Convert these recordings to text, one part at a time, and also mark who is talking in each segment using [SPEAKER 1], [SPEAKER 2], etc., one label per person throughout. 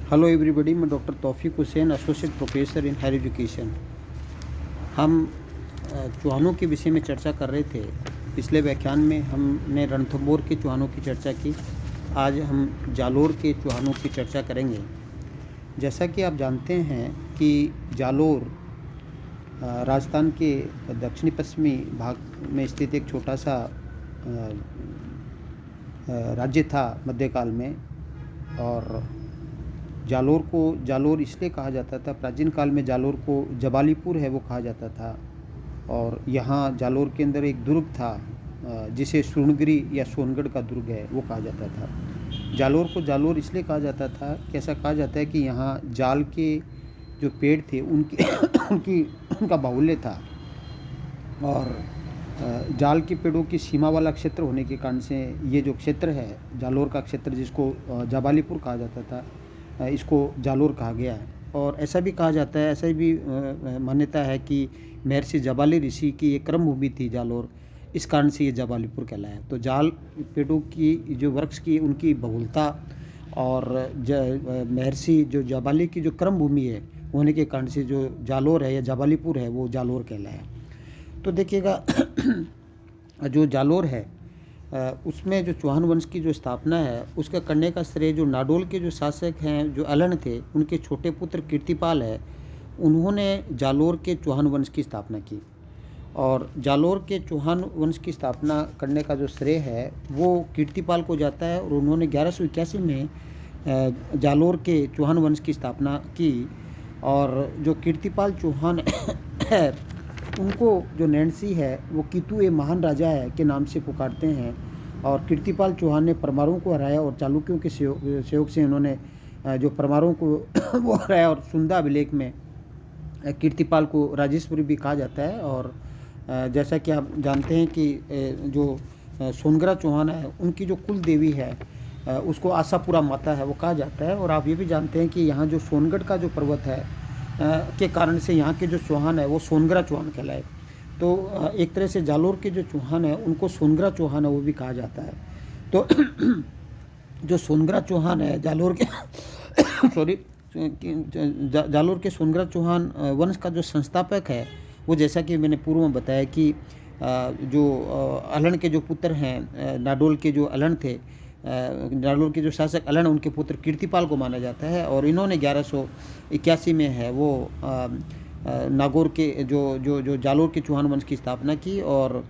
[SPEAKER 1] Hello everybody, मैं doctor Taufiq Hussain, associate professor in higher education. हम चूहानों के विषय में चर्चा कर रहे थे। पिछले व्याख्यान में हमने रणथंभौर के चूहानों की चर्चा की। आज हम जालोर के चूहानों की चर्चा करेंगे। जैसा कि आप जानते हैं कि जालोर राजस्थान के दक्षिणी पश्चिमी भाग में स्थित एक छोटा सा राज्य था मध्यकाल में। और जालोर इसलिए कहा जाता था, प्राचीन काल में जालोर को जबालीपुर है वो कहा जाता था। और यहाँ जालोर के अंदर एक दुर्ग था जिसे सोनगिरी या सोनगढ़ का दुर्ग है वो कहा जाता था। जालोर को जालोर इसलिए कहा जाता था कि ऐसा कहा जाता है कि यहाँ जाल के जो पेड़ थे उनका बाहुल्य था। और जाल के पेड़ों की सीमा वाला क्षेत्र होने के कारण से ये जो क्षेत्र है जालोर का क्षेत्र, जिसको जबालीपुर कहा जाता था, इसको जालोर कहा गया है। और ऐसा भी कहा जाता है, ऐसा भी मान्यता है कि महर्षि जबाली ऋषि की ये कर्म भूमि थी जालोर, इस कारण से ये जबालीपुर कहलाया। तो जाल पेड़ों की जो वृक्ष की उनकी बहुलता और महर्षि जो जबाली की जो कर्म भूमि है होने के कारण से जो जालोर है या जबालीपुर है वो जालोर कहलाया। तो देखिएगा जो जालोर है उसमें जो चौहान वंश की जो स्थापना है उसका करने का श्रेय जो नाडोल के जो शासक हैं, जो अलण थे, उनके छोटे पुत्र कीर्तिपाल है, उन्होंने जालोर के चौहान वंश की स्थापना की। और जालोर के चौहान वंश की स्थापना करने का जो श्रेय है वो कीर्तिपाल को जाता है। और उन्होंने 1181 में जालोर के चौहान वंश की स्थापना की। और जो कीर्तिपाल चौहान है उनको जो नैन्सी है वो कीतू ए महान राजा है के नाम से पुकारते हैं। और कीर्तिपाल चौहान ने परमारों को हराया और चालुक्यों के सहयोग से उन्होंने जो परमारों को वो हराया। और सुंदा अभिलेख में कीर्तिपाल को राजेश्वरी भी कहा जाता है। और जैसा कि आप जानते हैं कि जो सोनगरा चौहान है उनकी जो कुल देवी है उसको आशापुरा माता है वो कहा जाता है। और आप ये भी जानते हैं कि यहाँ जो सोनगढ़ का जो पर्वत है के कारण से यहाँ के जो चौहान है वो सोनगरा चौहान कहलाए। तो एक तरह से जालोर के जो चौहान है उनको सोनगरा चौहान है वो भी कहा जाता है। तो जो सोनगरा चौहान है जालोर के जालोर के सोनगरा चौहान वंश का जो संस्थापक है वो, जैसा कि मैंने पूर्व में बताया कि जो अलण के जो पुत्र हैं, नाडोल के जो अलण थे, नाडोल के जो शासक अलण, उनके पुत्र कीर्तिपाल को माना जाता है। और इन्होंने 1181 में है वो नागौर के जो जालोर के चौहान वंश की स्थापना की। और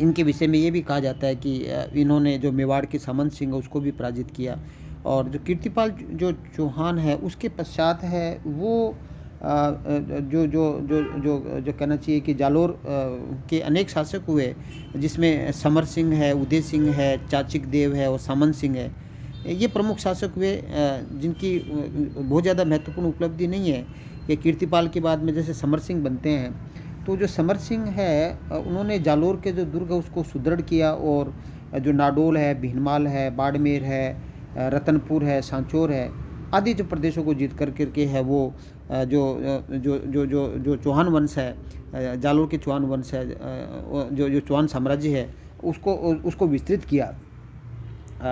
[SPEAKER 1] इनके विषय में ये भी कहा जाता है कि इन्होंने जो मेवाड़ के सामंत सिंह है उसको भी पराजित किया। और जो कीर्तिपाल जो चौहान है उसके पश्चात है वो जो कहना चाहिए कि जालोर के अनेक शासक हुए, जिसमें समर सिंह है, उदय सिंह है, चाचिक देव है और सामंत सिंह है। ये प्रमुख शासक हुए जिनकी बहुत ज़्यादा महत्वपूर्ण उपलब्धि नहीं है कि कीर्तिपाल के बाद में जैसे समर सिंह बनते हैं। तो जो समर सिंह है उन्होंने जालोर के जो दुर्ग है उसको सुदृढ़ किया। और जो नाडोल है, भीनमाल है, बाड़मेर है, रतनपुर है, सांचौर है आदि जो प्रदेशों को जीत करके है वो जो चौहान वंश है, जालोर के चौहान वंश है, जो चौहान साम्राज्य है उसको विस्तृत किया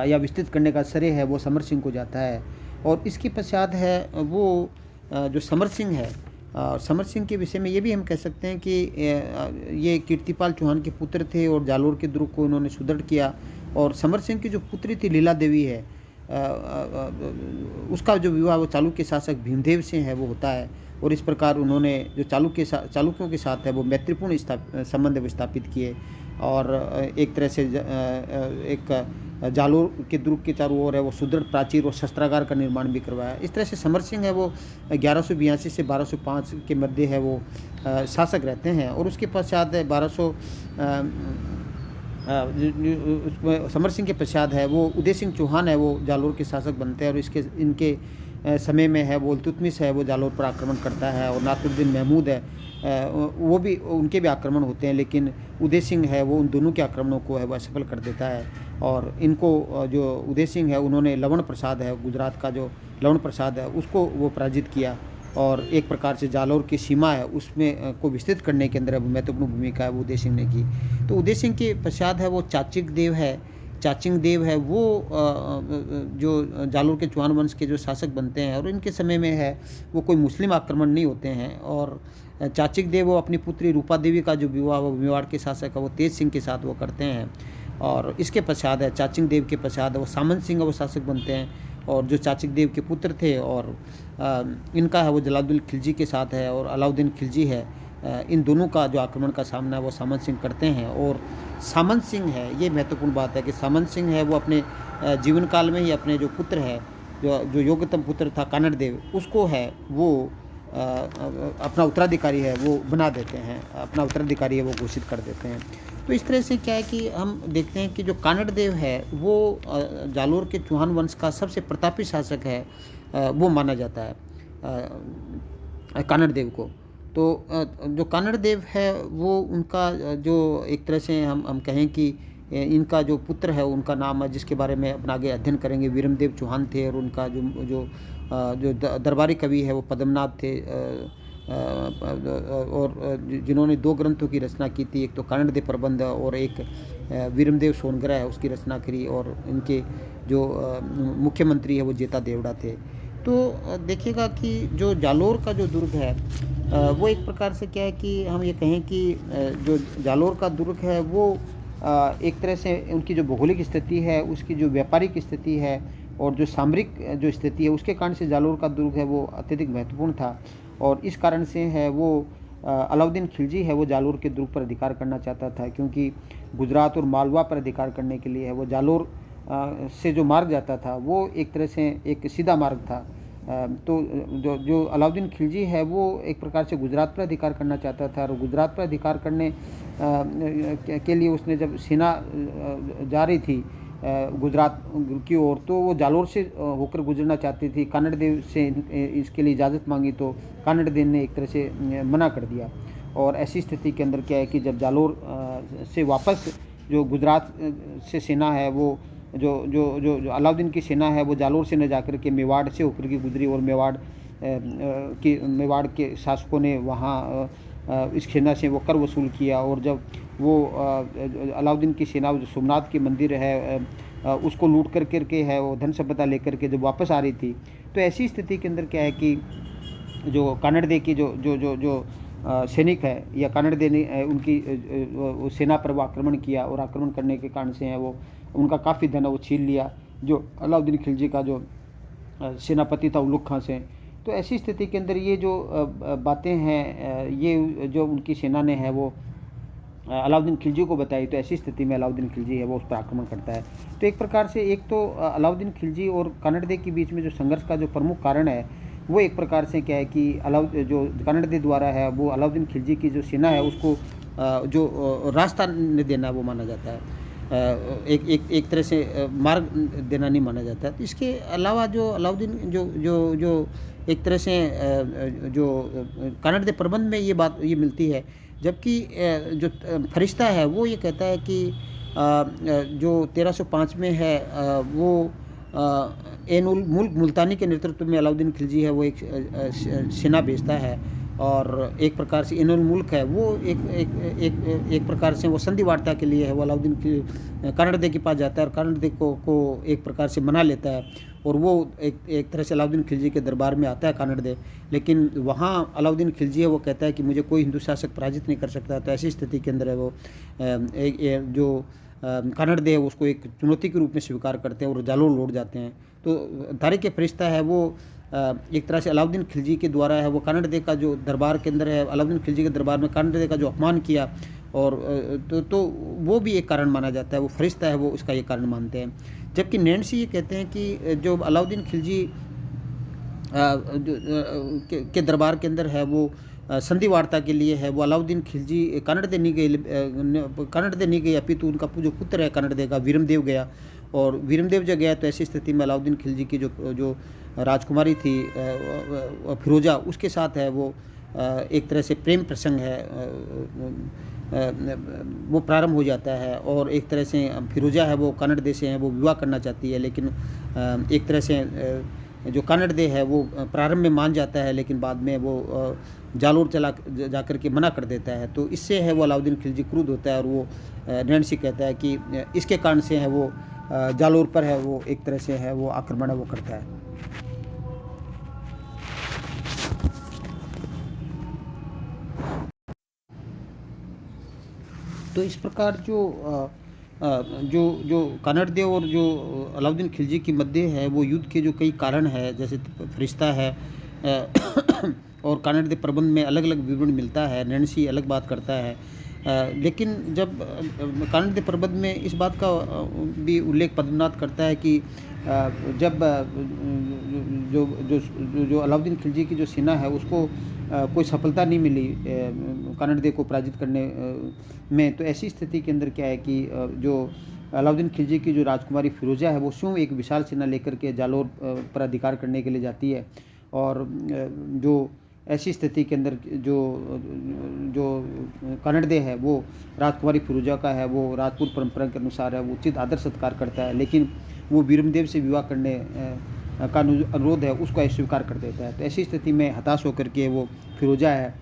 [SPEAKER 1] या विस्तृत करने का श्रेय है वो समर सिंह को जाता है। और इसके पश्चात है वो जो समर सिंह है, समर सिंह के विषय में ये भी हम कह सकते हैं कि ये कीर्तिपाल चौहान के पुत्र थे और जालोर के दुर्ग को उन्होंने सुदृढ़ किया। और समर सिंह की जो पुत्री थी लीला देवी है, उसका जो विवाह वो चालुक्य शासक भीमदेव से है वो होता है। और इस प्रकार उन्होंने जो चालुक्यों के साथ है वो मैत्रीपूर्ण संबंध स्थापित किए। और एक तरह से एक जालोर के दुर्ग के चारों ओर है वो सुदृढ़ प्राचीर और शस्त्रागार का निर्माण भी करवाया। इस तरह से समर सिंह है वो 1182 से 1205 के मध्य है वो शासक रहते हैं। और उसके पश्चात 1200 समर सिंह के पश्चात है वो उदय सिंह चौहान है वो जालोर के शासक बनते हैं। और इनके समय में है वो इल्तुतमिश है वो जालोर पर आक्रमण करता है। और नासिरुद्दीन महमूद है वो भी, उनके भी आक्रमण होते हैं, लेकिन उदय सिंह है वो उन दोनों के आक्रमणों को है वो असफल कर देता है। और इनको जो उदय सिंह है उन्होंने लवण प्रसाद है, गुजरात का जो लवण प्रसाद है उसको वो पराजित किया। और एक प्रकार से जालोर की सीमा है उसमें को विस्तृत करने के अंदर महत्वपूर्ण भूमिका है वो उदय सिंह ने की। तो उदय सिंह के पश्चात है वो चाचिक देव है। चाचिंग देव है वो जो जालोर के चौहान वंश के जो शासक बनते हैं, और इनके समय में है वो कोई मुस्लिम आक्रमण नहीं होते हैं। और चाचिक देव वो अपनी पुत्री रूपा देवी का जो विवाह वो मेवाड़ के शासक है वो तेज सिंह के साथ वो करते हैं। और इसके पश्चात है चाचिंग देव के पश्चात वो सामंत सिंह वो शासक बनते हैं, और जो चाचिक देव के पुत्र थे, और इनका है वो जलालुद्दीन खिलजी के साथ है, और अलाउद्दीन खिलजी है। इन दोनों का जो आक्रमण का सामना है वो सामंत सिंह करते हैं। और सामंत सिंह है, ये महत्वपूर्ण बात है कि सामंत सिंह है वो अपने जीवन काल में ही अपने जो पुत्र है, जो योग्यतम पुत्र था कानड़ देव, उसको है वो अपना उत्तराधिकारी है वो बना देते हैं, अपना उत्तराधिकारी है वो घोषित कर देते हैं। तो इस तरह से क्या है कि हम देखते हैं कि जो कानड़ देव है वो जालोर के चौहान वंश का सबसे प्रतापी शासक है, वो माना जाता है कानड़ देव को। तो जो कानड़ देव है वो उनका जो एक तरह से हम कहें कि इनका जो पुत्र है उनका नाम है, जिसके बारे में अपना आगे अध्ययन करेंगे, वीरमदेव चौहान थे। और उनका जो दरबारी कवि है वो पद्मनाभ थे, और जिन्होंने 2 ग्रंथों की रचना की थी, एक तो कानड़ देव प्रबंध और एक वीरमदेव सोनग्रह है उसकी रचना करी। और इनके जो मुख्यमंत्री है वो जेता देवड़ा थे। तो देखिएगा कि जो जालोर का जो दुर्ग है वो एक प्रकार से क्या है कि हम ये कहें कि जो जालोर का दुर्ग है वो एक तरह से उनकी जो भौगोलिक स्थिति है, उसकी जो व्यापारिक स्थिति है, और जो सामरिक जो स्थिति है, उसके कारण से जालोर का दुर्ग है वो अत्यधिक महत्वपूर्ण था। और इस कारण से है वो अलाउद्दीन खिलजी है वो जालोर के दुर्ग पर अधिकार करना चाहता था, क्योंकि गुजरात और मालवा पर अधिकार करने के लिए है वो जालोर से जो मार्ग जाता था वो एक तरह से एक सीधा मार्ग था। तो जो अलाउद्दीन खिलजी है वो एक प्रकार से गुजरात पर अधिकार करना चाहता था, और गुजरात पर अधिकार करने के लिए उसने जब सेना जा रही थी गुजरात की ओर, तो वो जालोर से होकर गुजरना चाहती थी। कानड़ देव से इसके लिए इजाज़त मांगी तो कानड़ देव ने एक तरह से मना कर दिया। और ऐसी स्थिति के अंदर क्या है कि जब जालोर से वापस जो गुजरात से सेना है वो जो अलाउद्दीन की सेना है वो जालोर से न जाकर के मेवाड़ से होकर के गुजरी, और मेवाड़ के शासकों ने वहाँ इस सेना से वो कर वसूल किया। और जब वो अलाउद्दीन की सेना जो सोमनाथ के मंदिर है उसको लूट करके है वो धन संपदा लेकर के जब वापस आ रही थी, तो ऐसी स्थिति के अंदर क्या है कि जो कानड़ देव की जो सैनिक है या कानड़ देव ने उनकी सेना पर वो आक्रमण किया, और आक्रमण करने के कारण से है वो उनका काफ़ी धन वो छीन लिया, जो अलाउद्दीन खिलजी का जो सेनापति था उलुग खां से। तो ऐसी स्थिति के अंदर ये जो बातें हैं ये जो उनकी सेना ने है वो अलाउद्दीन खिलजी को बताई, तो ऐसी स्थिति में अलाउद्दीन खिलजी है वो उस पर आक्रमण करता है। तो एक प्रकार से एक तो अलाउद्दीन खिलजी और कानड़ देव के बीच में जो संघर्ष का जो प्रमुख कारण है वो एक प्रकार से क्या है कि जो कानड़ देव द्वारा है वो अलाउद्दीन खिलजी की जो सेना है उसको जो रास्ता नहीं देना वो माना जाता है, एक तरह से मार्ग देना नहीं माना जाता। तो इसके अलावा जो अलाउद्दीन जो एक तरह से जो कानड़ देव प्रबंध में ये बात ये मिलती है, जबकि जो फरिश्ता है वो ये कहता है कि जो 1305 में है वो एनुल मुल्क मुल्तानी के नेतृत्व में अलाउद्दीन खिलजी है वो एक सेना भेजता है, और एक प्रकार से एनुल मुल्क है वो एक प्रकार से वो संधि वार्ता के लिए है वो अलाउद्दीन कानड़ देव के पास जाता है, और कानड़ देव को एक प्रकार से मना लेता है, और वो एक तरह से अलाउद्दीन खिलजी के दरबार में आता है कानड़ देव। लेकिन वहाँ अलाउद्दीन खिलजी है वो कहता है कि मुझे कोई हिंदू शासक पराजित नहीं कर सकता। तो ऐसी स्थिति के अंदर है वो जो कानड़ देव उसको एक चुनौती के रूप में स्वीकार करते हैं और जालोर लौट जाते हैं। तो तारिक के फरिश्ता है वो एक तरह से अलाउद्दीन खिलजी के द्वारा है वो कानड़ देव का जो दरबार के अंदर है, अलाउद्दीन खिलजी के दरबार में कानड़ देव का जो अपमान किया, और तो वो भी एक कारण माना जाता है, वो फरिश्ता है वो उसका एक कारण मानते हैं। जबकि नैन्सी ये कहते हैं कि जो अलाउद्दीन खिलजी के दरबार के अंदर है वो संधि वार्ता के लिए है वो अलाउद्दीन खिलजी कानड़ देव नहीं गए अपितु उनका जो पुत्र है कानड़ देव का वीरमदेव गया, और वीरमदेव जब गया तो ऐसी स्थिति में अलाउद्दीन खिलजी की जो राजकुमारी थी फिरोजा, उसके साथ है वो एक तरह से प्रेम प्रसंग है वो प्रारंभ हो जाता है, और एक तरह से फिरोजा है वो कानड़ देव से है वो विवाह करना चाहती है, लेकिन एक तरह से जो कानड़ देव है वो प्रारंभ में मान जाता है, लेकिन बाद में वो जालोर जा कर के मना कर देता है। तो इससे है वो अलाउद्दीन खिलजी क्रुद्ध होता है, और वो नैन्सी कहता है कि इसके कारण से है वो जालोर पर है वो एक तरह से है वो आक्रमण है वो करता है। तो इस प्रकार जो जो कानड़देव और जो अलाउद्दीन खिलजी की मध्य है वो युद्ध के जो कई कारण है, जैसे फरिश्ता है और कानड़देव प्रबंध में अलग अलग विवरण मिलता है, नैन्सी अलग बात करता है। लेकिन जब कानड़देव प्रबंध में इस बात का भी उल्लेख पद्मनाथ करता है कि जब जो जो जो अलाउद्दीन खिलजी की जो सेना है उसको कोई सफलता नहीं मिली कानड़देव को पराजित करने में, तो ऐसी स्थिति के अंदर क्या है कि जो अलाउद्दीन खिलजी की जो राजकुमारी फिरोजा है वो स्वयं एक विशाल सेना लेकर के जालोर पर अधिकार करने के लिए जाती है। और जो ऐसी स्थिति के अंदर जो जो कानड़देव है वो राजकुमारी फिरोजा का है वो राजपूत परंपरा के अनुसार है वो उचित आदर सत्कार करता है, लेकिन वो वीरमदेव से विवाह करने का अनुरोध है उसको अस्वीकार कर देता है। तो ऐसी स्थिति में हताश होकर के वो फिरोजा है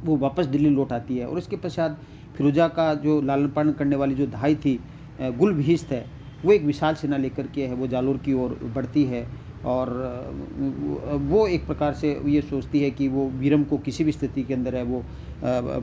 [SPEAKER 1] वो वापस दिल्ली लौट आती है। और इसके पश्चात फिरोजा का जो लालन पालन करने वाली जो धाई थी गुलबहिश्त है, वो एक विशाल सेना लेकर के है वो जालोर की ओर बढ़ती है। और वो एक प्रकार से ये सोचती है कि वो वीरम को किसी भी स्थिति के अंदर है वो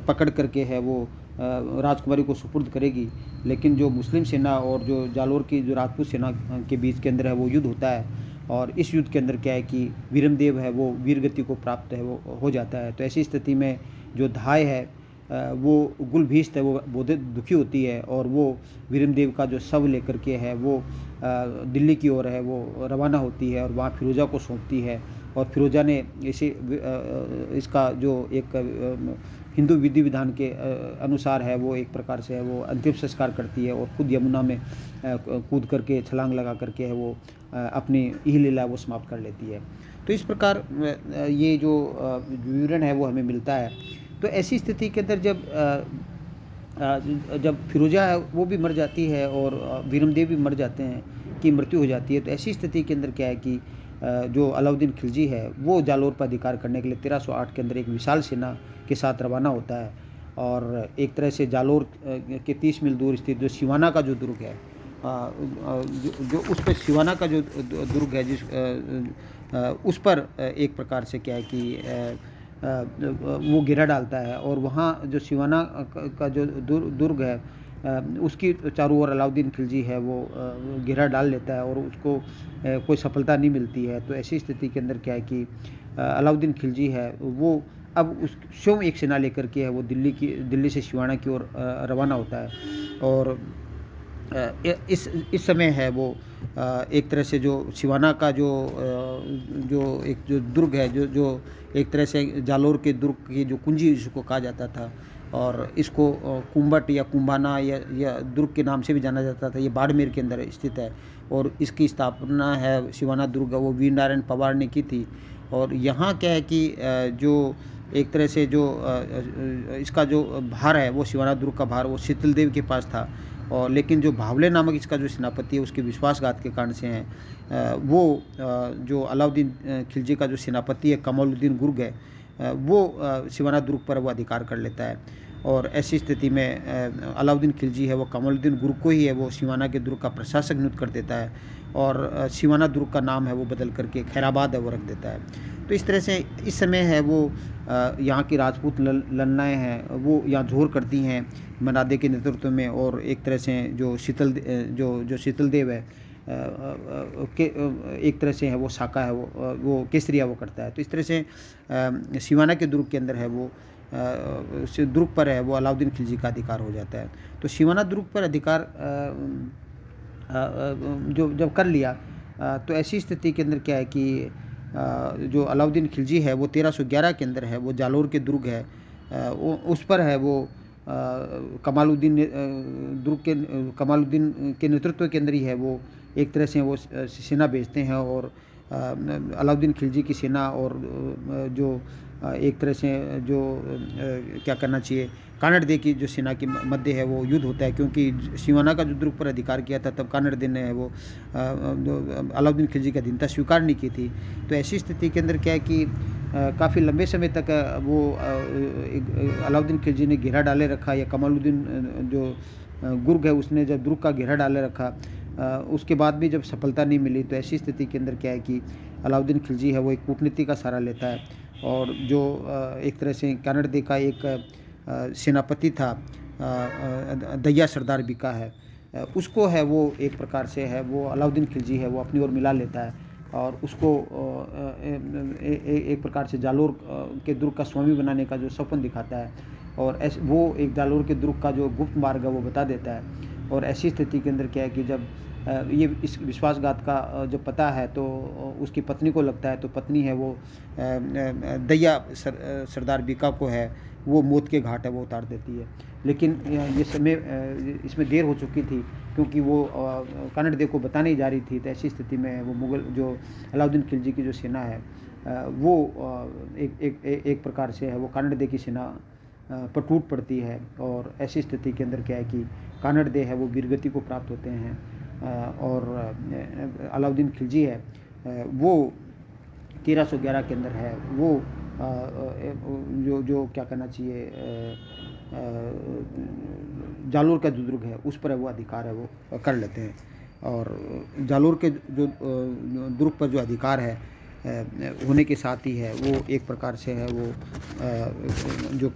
[SPEAKER 1] पकड़ करके है वो राजकुमारी को सुपुर्द करेगी। लेकिन जो मुस्लिम सेना और जो जालोर की जो राजपूत सेना के बीच के अंदर है वो युद्ध होता है, और इस युद्ध के अंदर क्या है कि वीरमदेव है वो वीरगति को प्राप्त है वो हो जाता है। तो ऐसी स्थिति में जो धाय है वो गुलभीष्ट है वो बहुत दुखी होती है, और वो वीरमदेव का जो शव लेकर के है वो दिल्ली की ओर है वो रवाना होती है और वहाँ फिरोजा को सौंपती है। और फिरोजा ने इसे इसका जो एक हिंदू विधि विधान के अनुसार है वो एक प्रकार से है वो अंतिम संस्कार करती है, और खुद यमुना में कूद करके छलांग लगा करके है वो अपनी यही लीला वो समाप्त कर लेती है। तो इस प्रकार ये जो विवरण है वो हमें मिलता है। तो ऐसी स्थिति के अंदर जब फिरोजा है वो भी मर जाती है और वीरमदेव भी मर जाते हैं की मृत्यु हो जाती है, तो ऐसी स्थिति के अंदर क्या है कि जो अलाउद्दीन खिलजी है वो जालोर पर अधिकार करने के लिए 1308 के अंदर एक विशाल सेना के साथ रवाना होता है। और एक तरह से जालोर के 30 मील दूर स्थित जो सिवाना का जो दुर्ग है जो उस पर सिवाना का जो दुर्ग है उस पर एक प्रकार से क्या है कि वो घेरा डालता है, और वहाँ जो सिवाना का जो दुर्ग है उसकी चारों ओर अलाउद्दीन खिलजी है वो घेरा डाल लेता है और उसको कोई सफलता नहीं मिलती है। तो ऐसी स्थिति के अंदर क्या है कि अलाउद्दीन खिलजी है वो अब उस स्वयं एक सेना लेकर के है वो दिल्ली से सिवाना की ओर रवाना होता है। और इस समय है वो एक तरह से जो सिवाना का जो दुर्ग है जो एक तरह से जालोर के दुर्ग की जो कुंजी इसको कहा जाता था, और इसको कुंभट या कुंभाना या दुर्ग के नाम से भी जाना जाता था। ये बाड़मेर के अंदर स्थित है और इसकी स्थापना है सिवाना दुर्ग वो वीर नारायण पवार ने की थी। और यहाँ क्या है कि जो एक तरह से जो इसका जो भार है वो सिवाना दुर्ग का भार वो शीतल देव के पास था, और लेकिन जो भावले नामक इसका जो सेनापति है उसके विश्वासघात के कारण से हैं वो जो अलाउद्दीन खिलजी का जो सेनापति है कमालुद्दीन गुर्ग है वो सिवाना दुर्ग पर वो अधिकार कर लेता है। और ऐसी स्थिति में अलाउद्दीन खिलजी है वो कमालुद्दीन गुर्ग को ही है वो सिवाना के दुर्ग का प्रशासक नियुक्त कर देता है, और सिवाना दुर्ग का नाम है वो बदल करके खैराबाद है वो रख देता है। तो इस तरह से इस समय है वो यहाँ की राजपूत ललनाएँ हैं वो यहाँ जोर करती हैं मनादे के नेतृत्व में, और एक तरह से जो शीतल देव है के एक तरह से है वो शाखा है वो केसरिया वो करता है। तो इस तरह से सिवाना के दुर्ग के अंदर है वो दुर्ग पर है वो अलाउद्दीन खिलजी का अधिकार हो जाता है। तो सिवाना दुर्ग पर अधिकार जो जब कर लिया तो ऐसी स्थिति के अंदर क्या है कि जो अलाउद्दीन खिलजी है वो 1311 के अंदर है वो जालोर के दुर्ग है उस पर है वो कमालुद्दीन के नेतृत्व के अंदर ही है वो एक तरह से वो सेना भेजते हैं, और अलाउद्दीन खिलजी की सेना और जो एक तरह से जो क्या करना चाहिए कानड़देव की जो सेना के मध्य है वो युद्ध होता है, क्योंकि सिवाना का जो दुर्ग पर अधिकार किया था तब कानड़देव ने वो अलाउद्दीन खिलजी की अधीनता स्वीकार नहीं की थी। तो ऐसी स्थिति के अंदर क्या है कि काफ़ी लंबे समय तक वो अलाउद्दीन खिलजी ने घेरा डाले रखा, या कमालुद्दीन जो गुर्ग है उसने जब दुर्ग का घेरा डाले रखा उसके बाद भी जब सफलता नहीं मिली तो ऐसी स्थिति के अंदर क्या है कि अलाउद्दीन खिलजी है वो एक कूटनीति का सहारा लेता है, और जो एक तरह से कानड़ का एक सेनापति था, दहिया सरदार बीका है, उसको है वो एक प्रकार से है वो अलाउद्दीन खिलजी है वो अपनी ओर मिला लेता है, और उसको एक प्रकार से जालोर के दुर्ग का स्वामी बनाने का जो सपन दिखाता है, और वो एक जालोर के दुर्ग का जो गुप्त मार्ग है वो बता देता है। और ऐसी स्थिति के अंदर क्या है कि जब ये इस विश्वासघात का जब पता है तो उसकी पत्नी को लगता है, तो पत्नी है वो दहिया सरदार बीका को है वो मौत के घाट है वो उतार देती है। लेकिन ये समय इसमें देर हो चुकी थी, क्योंकि वो कानड़ देव को बताने ही जा रही थी। तो ऐसी स्थिति में वो मुगल जो अलाउद्दीन खिलजी की जो सेना है वो एक प्रकार से है वो कानड़ देव की सेना पर टूट पड़ती है, और ऐसी स्थिति के अंदर क्या है कि कानड़ देव है वो वीरगति को प्राप्त होते हैं, और अलाउद्दीन खिलजी है वो 1311 के अंदर है वो जो क्या कहना चाहिए जालोर का जो दुर्ग है उस पर वो अधिकार है वो कर लेते हैं। और जालोर के जो दुर्ग पर जो अधिकार है होने के साथ ही है वो एक प्रकार से है वो जो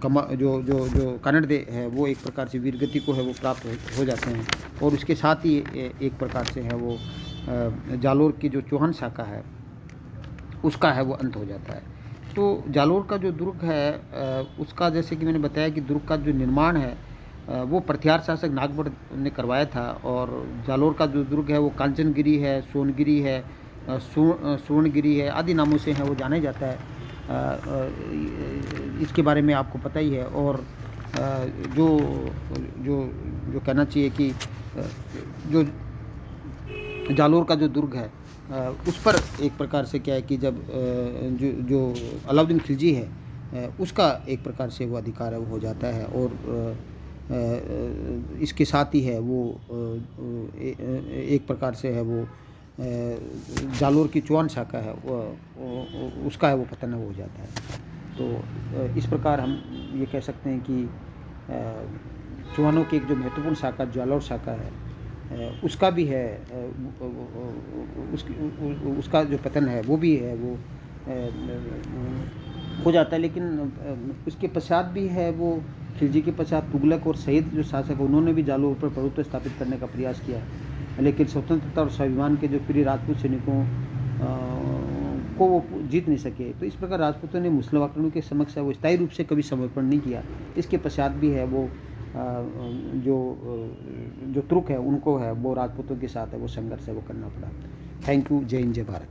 [SPEAKER 1] कानड़ देव है वो एक प्रकार से वीरगति को है वो प्राप्त हो जाते हैं, और उसके साथ ही एक प्रकार से है वो जालोर की जो चौहान शाखा है उसका है वो अंत हो जाता है। तो जालोर का जो दुर्ग है उसका जैसे कि मैंने बताया कि दुर्ग का जो निर्माण है वो प्रथियार शासक नागभट्ट ने करवाया था, और जालोर का जो दुर्ग है वो कांचनगिरी है, सोनगिरी है, सुवर्णगिरी है आदि नामों से है वो जाना जाता है। इसके बारे में आपको पता ही है। और जो जो जो कहना चाहिए कि जो जालोर का जो दुर्ग है उस पर एक प्रकार से क्या है कि जब जो अलाउद्दीन खिलजी है उसका एक प्रकार से वो अधिकार है वो हो जाता है, और इसके साथ ही है वो एक प्रकार से है वो जालोर की चौहान शाखा है उसका है वो पतन हो जाता है। तो इस प्रकार हम ये कह सकते हैं कि चौहानों की एक जो महत्वपूर्ण शाखा जालोर शाखा है उसका भी है उसका जो पतन है वो भी है वो हो जाता है। लेकिन उसके पश्चात भी है वो खिलजी के पश्चात तुगलक और सईद जो शासक उन्होंने भी जालोर पर प्रभुत्व स्थापित करने का प्रयास किया, लेकिन स्वतंत्रता और स्वाभिमान के जो प्रिय राजपूत सैनिकों को वो जीत नहीं सके। तो इस प्रकार राजपूतों ने मुस्लिम आक्रमणों के समक्ष है वो स्थायी रूप से कभी समर्पण नहीं किया। इसके पश्चात भी है वो जो तुर्क है उनको है वो राजपूतों के साथ है वो संघर्ष है वो करना पड़ा। Thank you. जय हिंद, जय भारत।